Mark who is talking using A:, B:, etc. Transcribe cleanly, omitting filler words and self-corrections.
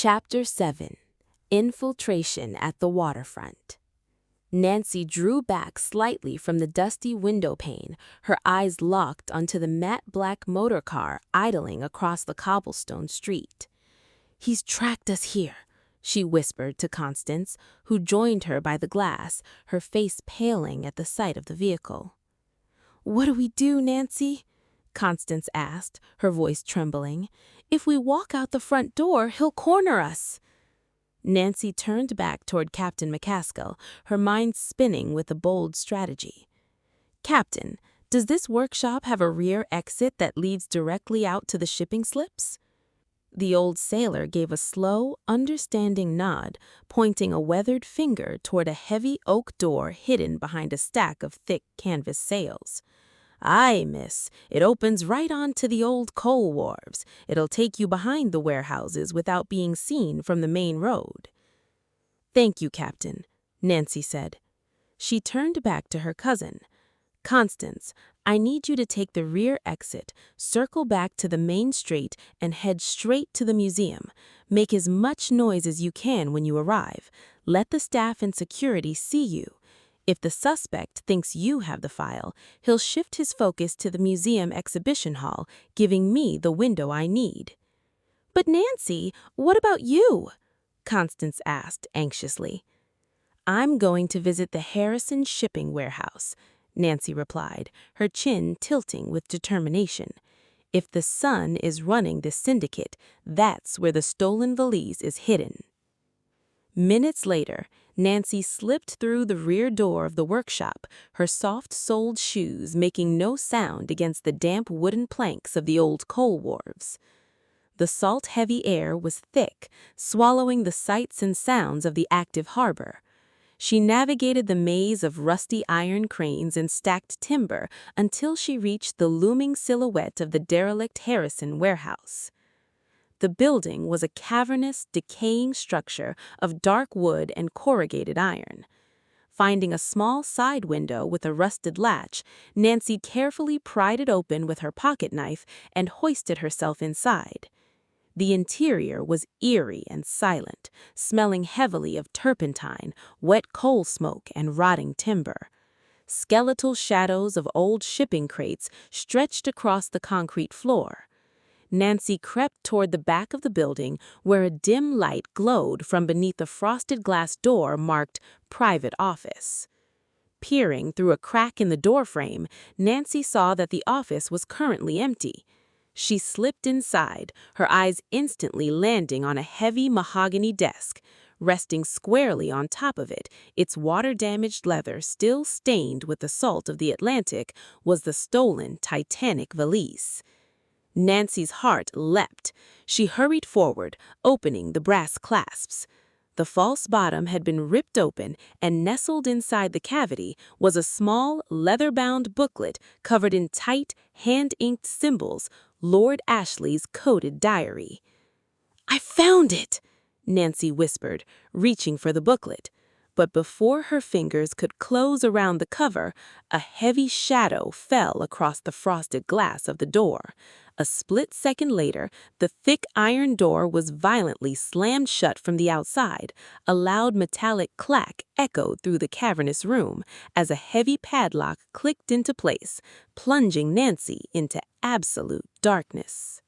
A: Chapter 7. Infiltration at the Waterfront. Nancy drew back slightly from the dusty window pane, her eyes locked onto the matte black motor car idling across the cobblestone street. "He's tracked us here," she whispered to Constance, who joined her by the glass, her face paling at the sight of the vehicle. "What do we do, Nancy?" Constance asked, her voice trembling. "If we walk out the front door, he'll corner us." Nancy turned back toward Captain MacAskill, her mind spinning with a bold strategy. "Captain, does this workshop have a rear exit that leads directly out to the shipping slips?" The old sailor gave a slow, understanding nod, pointing a weathered finger toward a heavy oak door hidden behind a stack of thick canvas sails. "Aye, miss, it opens right on to the old coal wharves. It'll take you behind the warehouses without being seen from the main road." "Thank you, Captain," Nancy said. She turned back to her cousin. "Constance, I need you to take the rear exit, circle back to the main street, and head straight to the museum. Make as much noise as you can when you arrive. Let the staff and security see you. If the suspect thinks you have the file, he'll shift his focus to the museum exhibition hall, giving me the window I need." "But Nancy, what about you?" Constance asked anxiously. "I'm going to visit the Harrison shipping warehouse," Nancy replied, her chin tilting with determination. "If the Sun is running the Syndicate, that's where the stolen valise is hidden." Minutes later, Nancy slipped through the rear door of the workshop, her soft-soled shoes making no sound against the damp wooden planks of the old coal wharves. The salt-heavy air was thick, swallowing the sights and sounds of the active harbor. She navigated the maze of rusty iron cranes and stacked timber until she reached the looming silhouette of the derelict Harrison warehouse. The building was a cavernous, decaying structure of dark wood and corrugated iron. Finding a small side window with a rusted latch, Nancy carefully pried it open with her pocket knife and hoisted herself inside. The interior was eerie and silent, smelling heavily of turpentine, wet coal smoke, and rotting timber. Skeletal shadows of old shipping crates stretched across the concrete floor. Nancy crept toward the back of the building, where a dim light glowed from beneath a frosted glass door marked Private Office. Peering through a crack in the doorframe, Nancy saw that the office was currently empty. She slipped inside, her eyes instantly landing on a heavy mahogany desk. Resting squarely on top of it, its water-damaged leather still stained with the salt of the Atlantic, was the stolen Titanic valise. Nancy's heart leapt. She hurried forward, opening the brass clasps. The false bottom had been ripped open, and nestled inside the cavity was a small, leather-bound booklet covered in tight, hand-inked symbols, Lord Ashley's coded diary. "I found it!" Nancy whispered, reaching for the booklet. But before her fingers could close around the cover, a heavy shadow fell across the frosted glass of the door. A split second later, the thick iron door was violently slammed shut from the outside. A loud metallic clack echoed through the cavernous room as a heavy padlock clicked into place, plunging Nancy into absolute darkness.